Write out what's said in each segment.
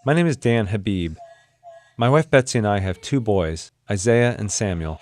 My name is Dan Habib. My wife Betsy and I have two boys, Isaiah and Samuel.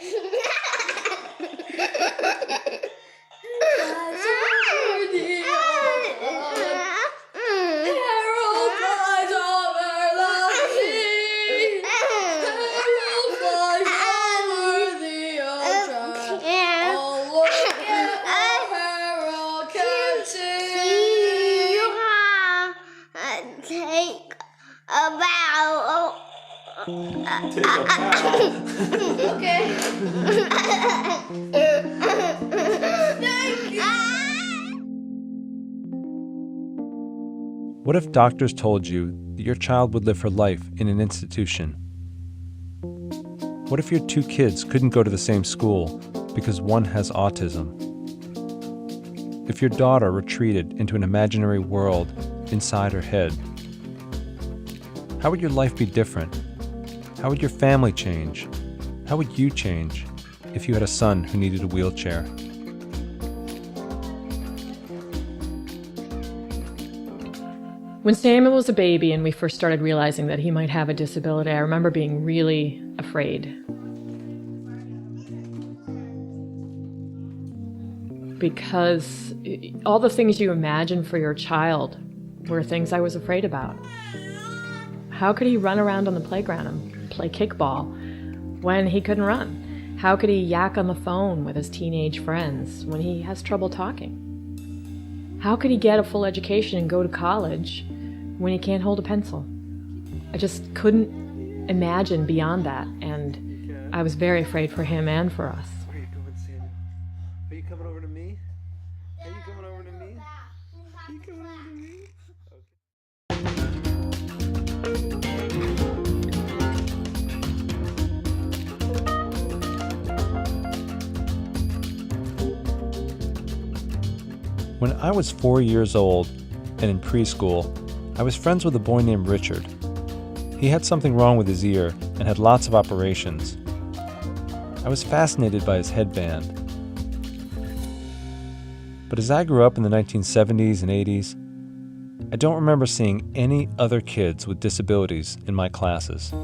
Okay. Thank you. What if doctors told you that your child would live her life in an institution? What if your two kids couldn't go to the same school because one has autism? If your daughter retreated into an imaginary world inside her head? How would your life be different? How would your family change? How would you change if you had a son who needed a wheelchair? When Samuel was a baby and we first started realizing that he might have a disability, I remember being really afraid. Because all the things you imagine for your child were things I was afraid about. How could he run around on the playground and play kickball when he couldn't run? How could he yak on the phone with his teenage friends when he has trouble talking? How could he get a full education and go to college when he can't hold a pencil? I just couldn't imagine beyond that, and I was very afraid for him and for us. Where are you going, Samuel? Are you coming over to me? Are you coming over to me? Are you coming over to me? When I was 4 years old and in preschool, I was friends with a boy named Richard. He had something wrong with his ear and had lots of operations. I was fascinated by his headband. But as I grew up in the 1970s and 80s, I don't remember seeing any other kids with disabilities in my classes.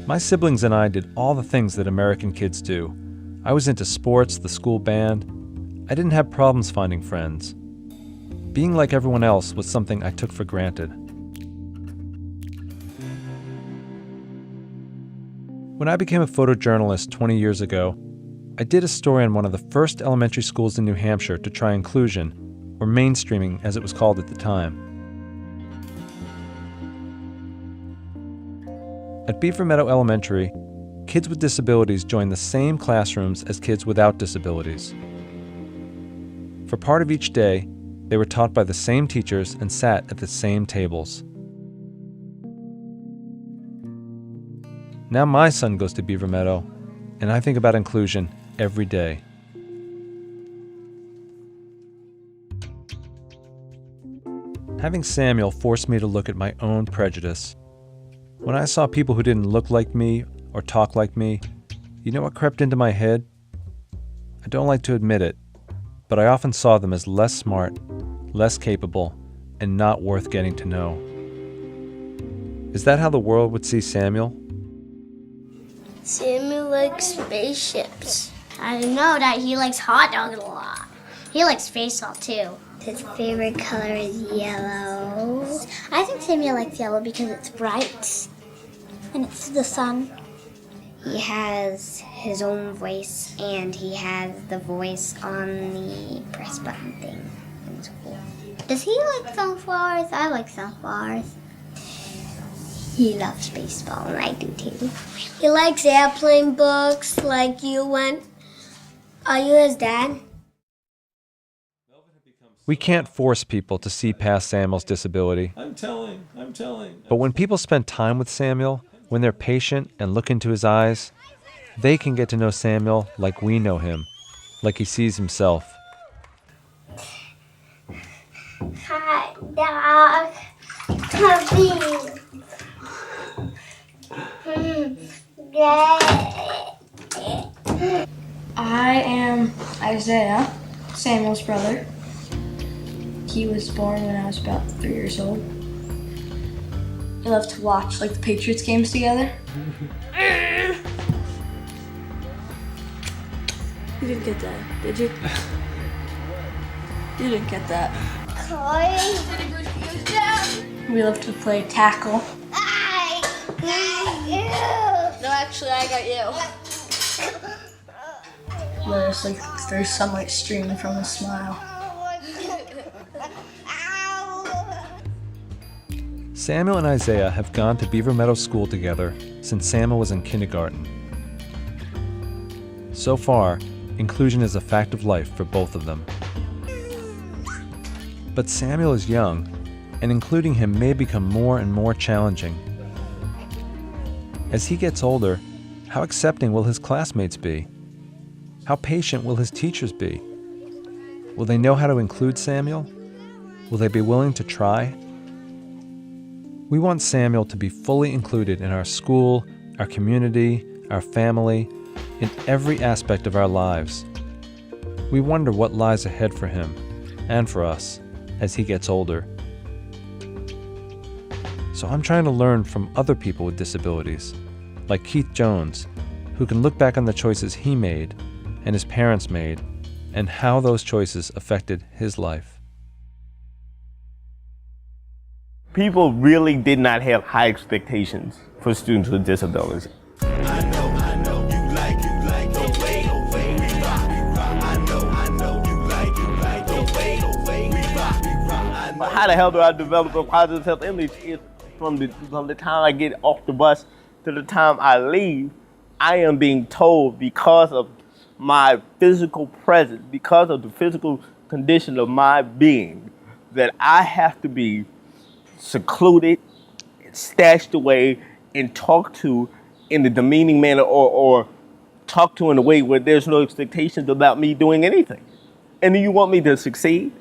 My siblings and I did all the things that American kids do. I was into sports, the school band. I didn't have problems finding friends. Being like everyone else was something I took for granted. When I became a photojournalist 20 years ago, I did a story on one of the first elementary schools in New Hampshire to try inclusion, or mainstreaming as it was called at the time. At Beaver Meadow Elementary, kids with disabilities joined the same classrooms as kids without disabilities. For part of each day, they were taught by the same teachers and sat at the same tables. Now my son goes to Beaver Meadow, and I think about inclusion every day. Having Samuel forced me to look at my own prejudice. When I saw people who didn't look like me or talk like me, you know what crept into my head? I don't like to admit it, but I often saw them as less smart, less capable, and not worth getting to know. Is that how the world would see Samuel? Samuel likes spaceships. I know that he likes hot dogs a lot. He likes space salt too. His favorite color is yellow. I think Samuel likes yellow because it's bright and it's the sun. He has his own voice and he has the voice on the press button thing. It's cool. Does he like sunflowers? I like sunflowers. He loves baseball, and I do too. He likes airplane books like you went. Are you his dad? We can't force people to see past Samuel's disability. I'm telling. But when people spend time with Samuel, when they're patient and look into his eyes, they can get to know Samuel like we know him, like he sees himself. Hot dog. Puppy. I am Isaiah, Samuel's brother. He was born when I was about 3 years old. We love to watch like the Patriots games together. You didn't get that, did you? You didn't get that. We love to play tackle. No, actually, I got you. There's sunlight streaming from his smile. Samuel and Isaiah have gone to Beaver Meadow School together since Samuel was in kindergarten. So far, inclusion is a fact of life for both of them. But Samuel is young, and including him may become more and more challenging. As he gets older, how accepting will his classmates be? How patient will his teachers be? Will they know how to include Samuel? Will they be willing to try? We want Samuel to be fully included in our school, our community, our family, in every aspect of our lives. We wonder what lies ahead for him, and for us, as he gets older. So I'm trying to learn from other people with disabilities, like Keith Jones, who can look back on the choices he made and his parents made, and how those choices affected his life. People really did not have high expectations for students with disabilities. I know, you like the way we rock. I know, you like the way we rock. But how the hell do I develop a positive self-image if from the time I get off the bus to the time I leave, I am being told because of my physical presence, because of the physical condition of my being, that I have to be secluded, stashed away, and talked to in a demeaning manner or talked to in a way where there's no expectations about me doing anything. And you want me to succeed?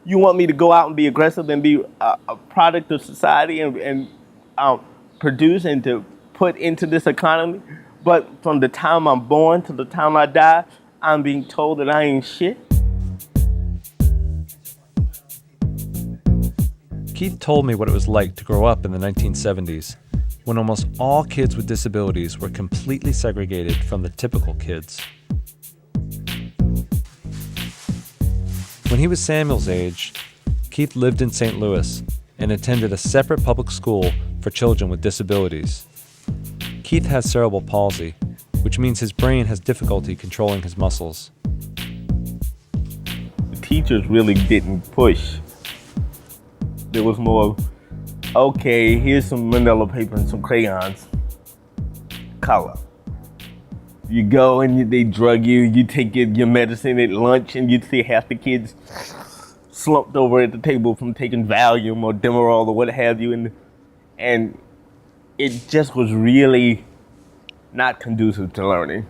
You want me to go out and be aggressive and be a product of society and produce and to put into this economy? But from the time I'm born to the time I die, I'm being told that I ain't shit? Keith told me what it was like to grow up in the 1970s, when almost all kids with disabilities were completely segregated from the typical kids. When he was Samuel's age, Keith lived in St. Louis and attended a separate public school for children with disabilities. Keith has cerebral palsy, which means his brain has difficulty controlling his muscles. The teachers really didn't push. There was more, okay, here's some manila paper and some crayons, color. You go and they drug you, you take your medicine at lunch, and you'd see half the kids slumped over at the table from taking Valium or Demerol or what have you, and it just was really not conducive to learning.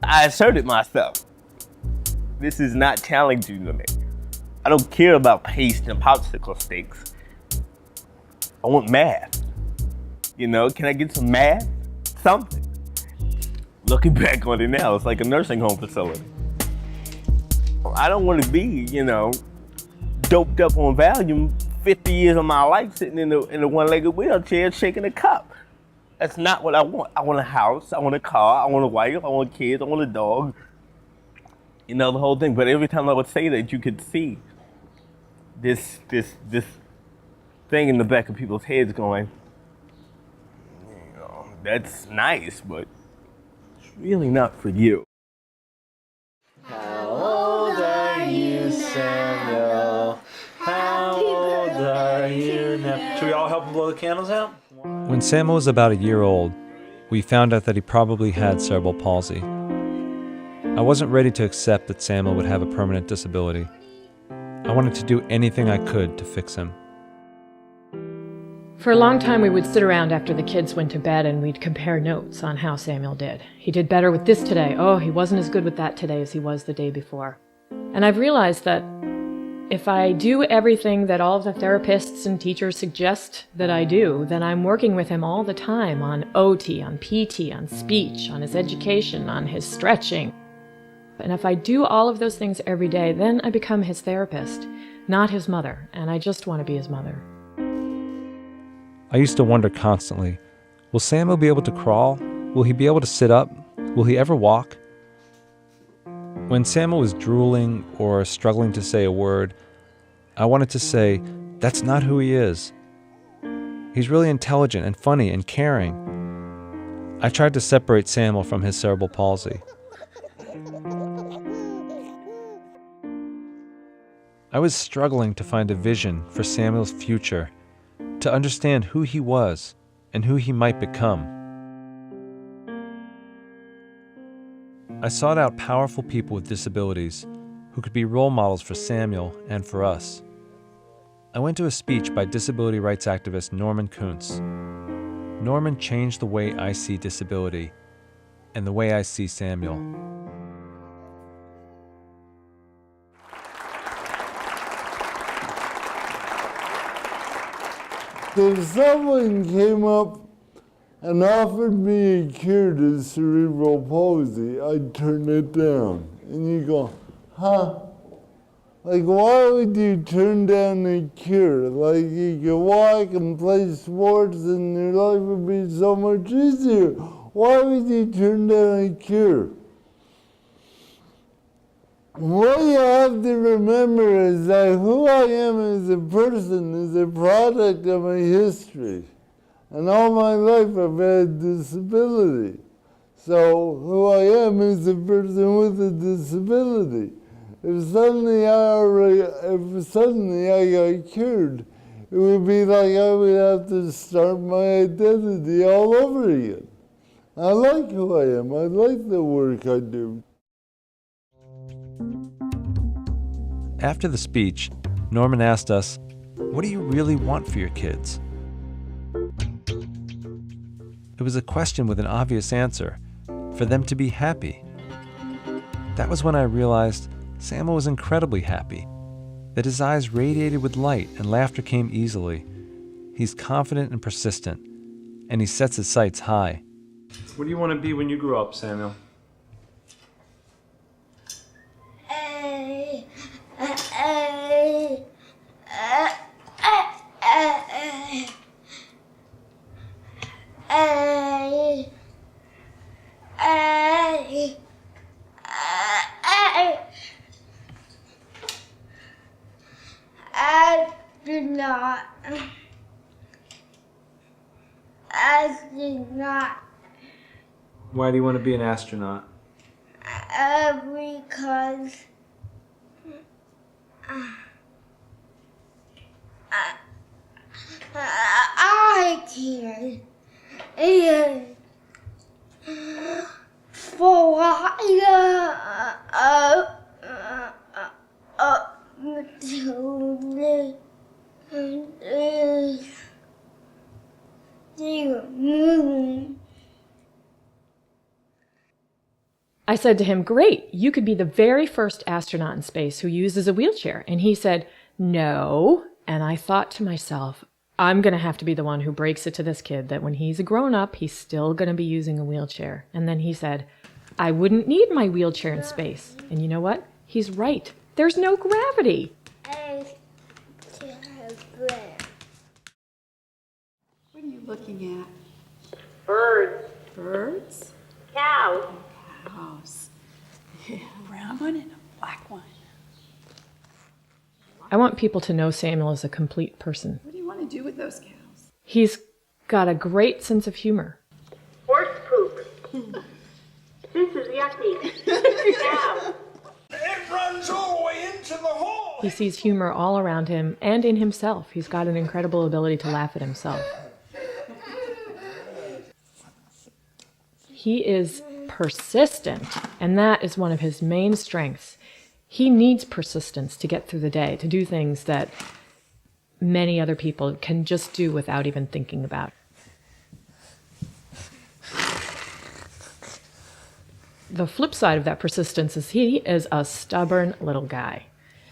I asserted myself. This is not challenging to me. I don't care about paste and popsicle sticks. I want math. You know, can I get some math? Something. Looking back on it now, it's like a nursing home facility. I don't want to be, doped up on Valium 50 years of my life sitting in a one-legged wheelchair shaking a cup. That's not what I want. I want a house, I want a car, I want a wife, I want kids, I want a dog. The whole thing. But every time I would say that, you could see this thing in the back of people's heads going, that's nice, but it's really not for you. How old are you, Samuel? How old are you now? Should we all help him blow the candles out? When Samuel was about a year old, we found out that he probably had cerebral palsy. I wasn't ready to accept that Samuel would have a permanent disability. I wanted to do anything I could to fix him. For a long time, we would sit around after the kids went to bed and we'd compare notes on how Samuel did. He did better with this today. Oh, he wasn't as good with that today as he was the day before. And I've realized that if I do everything that all the therapists and teachers suggest that I do, then I'm working with him all the time on OT, on PT, on speech, on his education, on his stretching. And if I do all of those things every day, then I become his therapist. not his mother, and I just want to be his mother. I used to wonder constantly, will Samuel be able to crawl? Will he be able to sit up? Will he ever walk? When Samuel was drooling or struggling to say a word, I wanted to say, that's not who he is. He's really intelligent and funny and caring. I tried to separate Samuel from his cerebral palsy. I was struggling to find a vision for Samuel's future, to understand who he was and who he might become. I sought out powerful people with disabilities who could be role models for Samuel and for us. I went to a speech by disability rights activist Norman Kuntz. Norman changed the way I see disability and the way I see Samuel. If someone came up and offered me a cure to cerebral palsy, I'd turn it down. And you go, huh? Like, why would you turn down a cure? Like, you could walk and play sports and your life would be so much easier. Why would you turn down a cure? What you have to remember is that who I am as a person is a product of my history. And all my life I've had disability. So who I am is a person with a disability. If suddenly I got cured, it would be like I would have to start my identity all over again. I like who I am. I like the work I do. After the speech, Norman asked us, what do you really want for your kids? It was a question with an obvious answer, for them to be happy. That was when I realized Samuel was incredibly happy, that his eyes radiated with light and laughter came easily. He's confident and persistent, and he sets his sights high. What do you want to be when you grow up, Samuel? Astronaut. Why do you want to be an astronaut? Because I can fly up to the moon. I said to him, great, you could be the very first astronaut in space who uses a wheelchair. And he said, no. And I thought to myself, I'm going to have to be the one who breaks it to this kid that when he's a grown up, he's still going to be using a wheelchair. And then he said, I wouldn't need my wheelchair in space. And you know what? He's right. There's no gravity. What are you looking at? Birds. Birds? Cows. Cows. Yeah, a brown one and a black one. I want people to know Samuel as a complete person. What do you want to do with those cows? He's got a great sense of humor. Horse poop. This is yucky. Cow. It runs all the way into the hole. He sees humor all around him and in himself. He's got an incredible ability to laugh at himself. He is persistent, and that is one of his main strengths. He needs persistence to get through the day, to do things that many other people can just do without even thinking about. The flip side of that persistence is he is a stubborn little guy.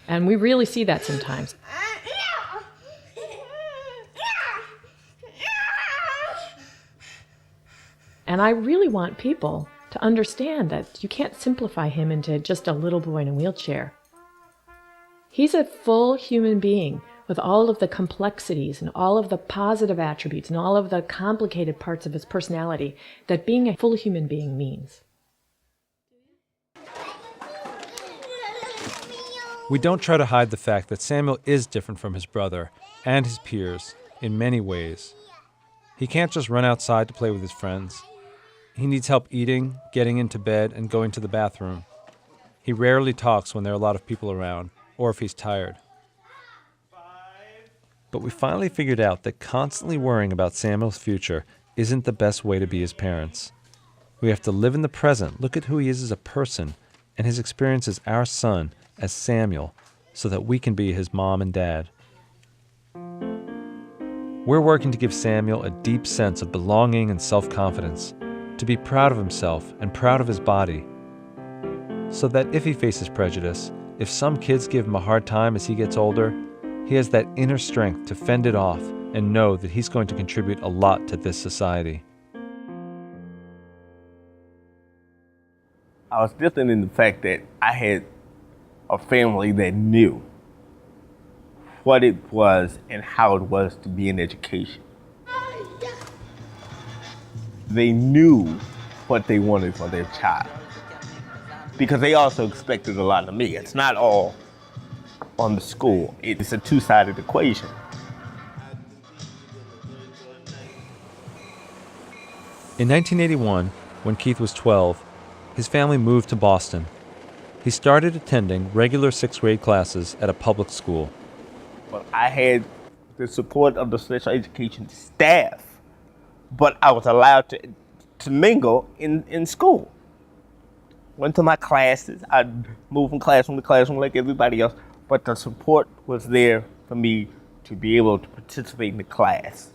And we really see that sometimes. And I really want people to understand that you can't simplify him into just a little boy in a wheelchair. He's a full human being with all of the complexities and all of the positive attributes and all of the complicated parts of his personality that being a full human being means. We don't try to hide the fact that Samuel is different from his brother and his peers in many ways. He can't just run outside to play with his friends. He needs help eating, getting into bed, and going to the bathroom. He rarely talks when there are a lot of people around, or if he's tired. But we finally figured out that constantly worrying about Samuel's future isn't the best way to be his parents. We have to live in the present, look at who he is as a person, and his experience as our son, as Samuel, so that we can be his mom and dad. We're working to give Samuel a deep sense of belonging and self-confidence, to be proud of himself and proud of his body, so that if he faces prejudice, if some kids give him a hard time as he gets older, he has that inner strength to fend it off and know that he's going to contribute a lot to this society. I was different in the fact that I had a family that knew what it was and how it was to be in education. They knew what they wanted for their child, because they also expected a lot of me. It's not all on the school. It's a two-sided equation. In 1981, when Keith was 12, his family moved to Boston. He started attending regular 6th grade classes at a public school. But I had the support of the special education staff, but I was allowed to mingle in school. Went to my classes. I'd move from classroom to classroom like everybody else, but the support was there for me to be able to participate in the class.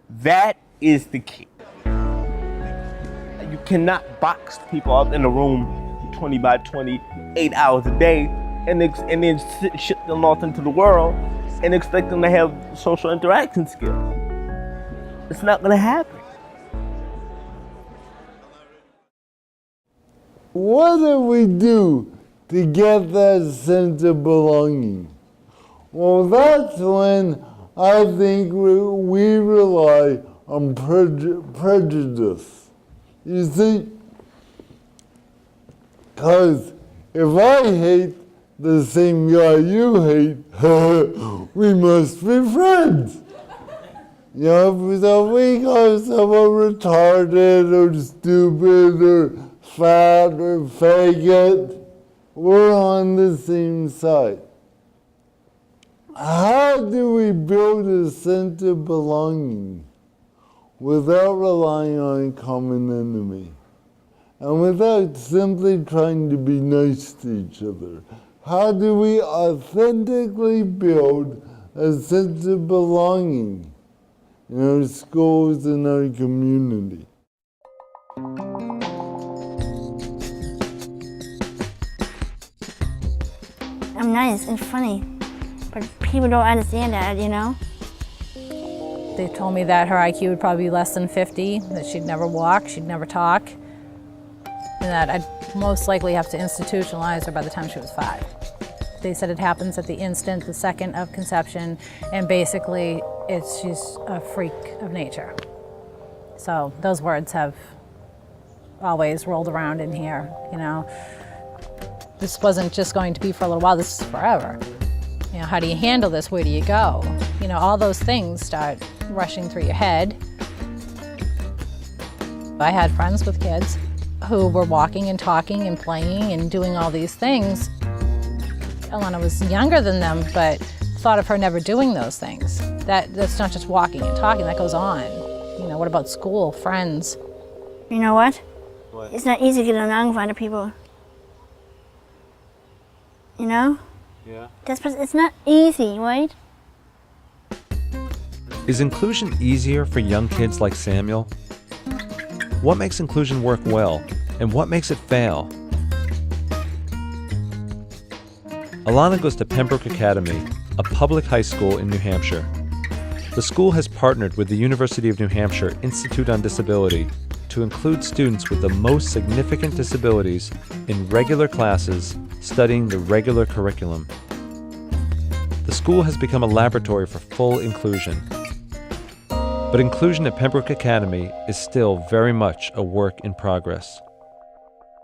That is the key. You cannot box people up in a room 20 by 20, 8 hours a day, and then ship them off into the world and expect them to have social interaction skills. It's not gonna happen. What do we do to get that sense of belonging? Well, that's when I think we rely on prejudice. You see, because if I hate the same guy you hate, we must be friends. You know, so we call someone retarded or stupid or fat or faggot, we're on the same side. How do we build a sense of belonging without relying on a common enemy and without simply trying to be nice to each other? How do we authentically build a sense of belonging in our schools and our community? I'm nice and funny, but people don't understand that, you know? They told me that her IQ would probably be less than 50, that she'd never walk, she'd never talk, and that I'd most likely have to institutionalize her by the time she was 5. They said it happens at the instant, the second of conception, and basically she's a freak of nature. So those words have always rolled around in here, you know. This wasn't just going to be for a little while, this is forever. You know, how do you handle this? Where do you go? You know, all those things start rushing through your head. I had friends with kids who were walking and talking and playing and doing all these things. Alana was younger than them, but thought of her never doing those things. That's not just walking and talking, that goes on. You know, what about school, friends? You know what? What? It's not easy to get along with other people. You know? Yeah. It's not easy, right? Is inclusion easier for young kids like Samuel? What makes inclusion work well, and what makes it fail? Alana goes to Pembroke Academy, a public high school in New Hampshire. The school has partnered with the University of New Hampshire Institute on Disability to include students with the most significant disabilities in regular classes studying the regular curriculum. school has become a laboratory for full inclusion. But inclusion at Pembroke Academy is still very much a work in progress.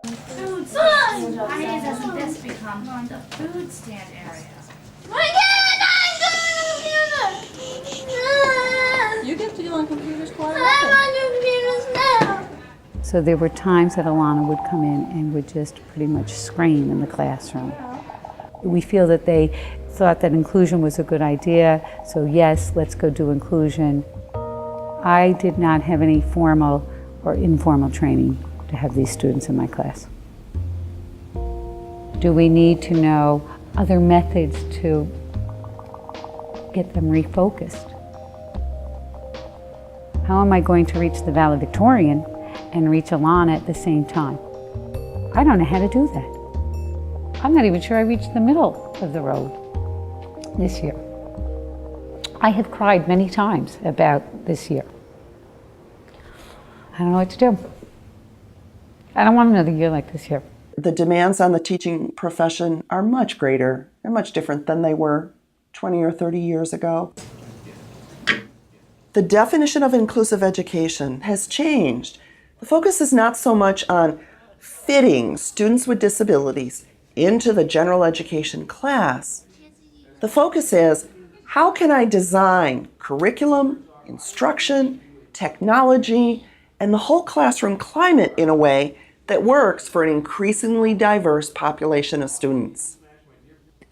Why doesn't this become the food stand area? You get to do on computers quite So there were times that Alana would come in and would just pretty much scream in the classroom. We feel that they thought that inclusion was a good idea, so yes, let's go do inclusion. I did not have any formal or informal training to have these students in my class. Do we need to know other methods to get them refocused? How am I going to reach the valedictorian and reach Alana at the same time? I don't know how to do that. I'm not even sure I reached the middle of the road this year. I have cried many times about this year. I don't know what to do. I don't want another year like this year. The demands on the teaching profession are much greater and much different than they were 20 or 30 years ago. The definition of inclusive education has changed. The focus is not so much on fitting students with disabilities into the general education class. The focus is, how can I design curriculum, instruction, technology, and the whole classroom climate in a way that works for an increasingly diverse population of students?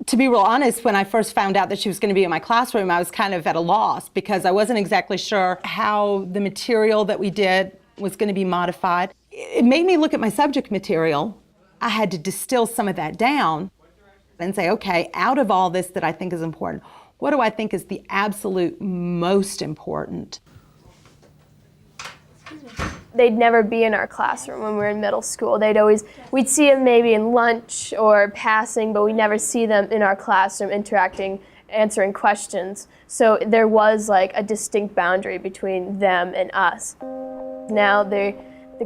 To be real honest, when I first found out that she was going to be in my classroom, I was kind of at a loss because I wasn't exactly sure how the material that we did was going to be modified. It made me look at my subject material. I had to distill some of that down and say, okay, out of all this that I think is important, what do I think is the absolute most important? They'd never be in our classroom when we were in middle school. We'd see them maybe in lunch or passing, but we never see them in our classroom interacting, answering questions. So there was like a distinct boundary between them and us. Now they're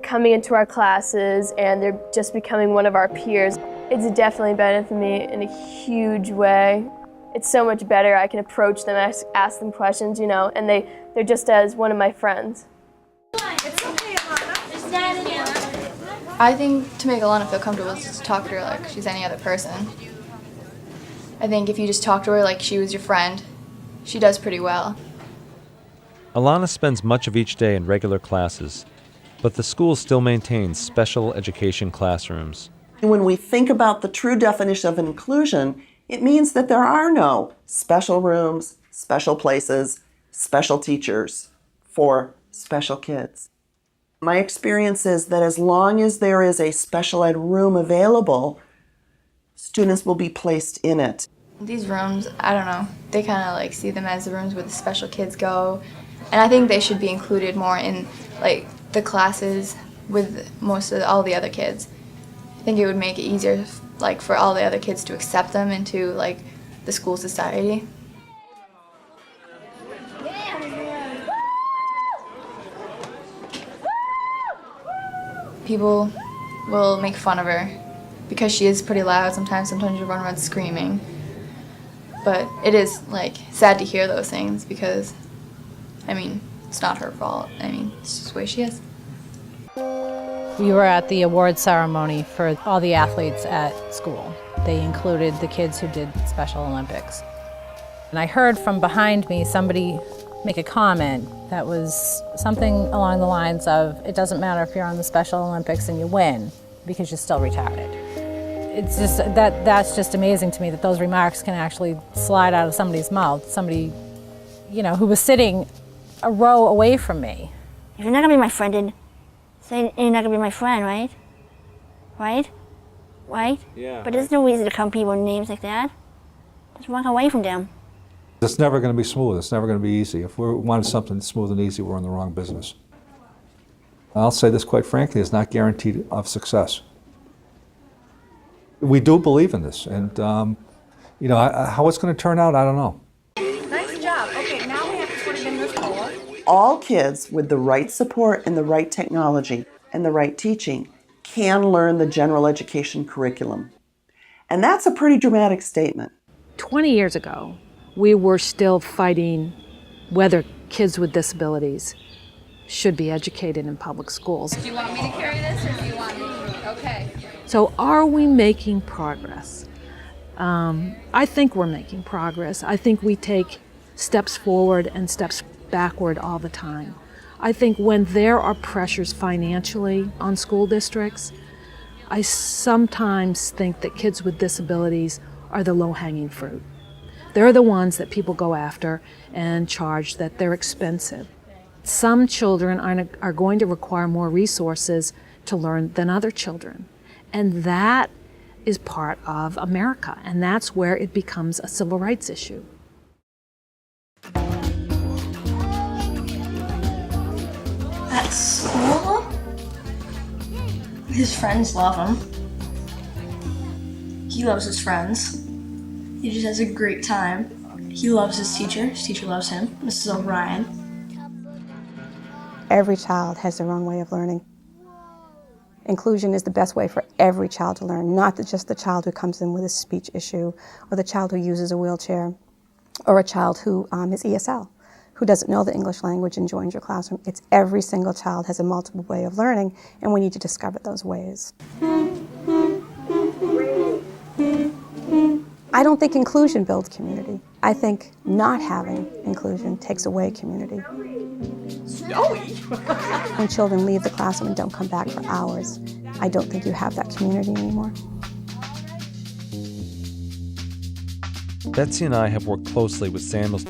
coming into our classes and they're just becoming one of our peers. It's definitely benefited me in a huge way. It's so much better. I can approach them, ask them questions, and they're just as one of my friends. I think to make Alana feel comfortable is just talk to her like she's any other person. I think if you just talk to her like she was your friend, she does pretty well. Alana spends much of each day in regular classes, but the school still maintains special education classrooms. When we think about the true definition of inclusion, it means that there are no special rooms, special places, special teachers for special kids. My experience is that as long as there is a special ed room available, students will be placed in it. These rooms, I don't know, they kind of like see them as the rooms where the special kids go. And I think they should be included more in like the classes with most of all the other kids. I think it would make it easier like for all the other kids to accept them into like the school society. People will make fun of her because she is pretty loud sometimes she'll run around screaming. But it is like sad to hear those things because, it's not her fault. It's just the way she is. We were at the award ceremony for all the athletes at school. They included the kids who did Special Olympics. And I heard from behind me somebody make a comment that was something along the lines of, it doesn't matter if you're on the Special Olympics and you win because you're still retarded. It's just, that's just amazing to me that those remarks can actually slide out of somebody's mouth, somebody, who was sitting a row away from me. If you're not gonna be my friend, then say you're not gonna be my friend, right? Right? Yeah. But there's no reason to call people names like that. Just walk away from them. It's never going to be smooth. It's never going to be easy. If we wanted something smooth and easy, we're in the wrong business. I'll say this quite frankly, it's not guaranteed of success. We do believe in this, and how it's going to turn out, I don't know. Nice job. Okay, now we have to put it in this bowl. All kids with the right support and the right technology and the right teaching can learn the general education curriculum. And that's a pretty dramatic statement. 20 years ago, we were still fighting whether kids with disabilities should be educated in public schools. Do you want me to carry this or do you want me? Okay. So are we making progress? I think we're making progress. I think we take steps forward and steps backward all the time. I think when there are pressures financially on school districts, I sometimes think that kids with disabilities are the low-hanging fruit. They're the ones that people go after and charge that they're expensive. Some children are going to require more resources to learn than other children. And that is part of America, and that's where it becomes a civil rights issue. At school, his friends love him. He loves his friends. He just has a great time. He loves his teacher loves him, Mrs. O'Brien. Every child has their own way of learning. Inclusion is the best way for every child to learn, not just the child who comes in with a speech issue, or the child who uses a wheelchair, or a child who is ESL, who doesn't know the English language and joins your classroom. It's every single child has a multiple way of learning, and we need to discover those ways. I don't think inclusion builds community. I think not having inclusion takes away community. Snowy! When children leave the classroom and don't come back for hours, I don't think you have that community anymore. Betsy and I have worked closely with Samuel's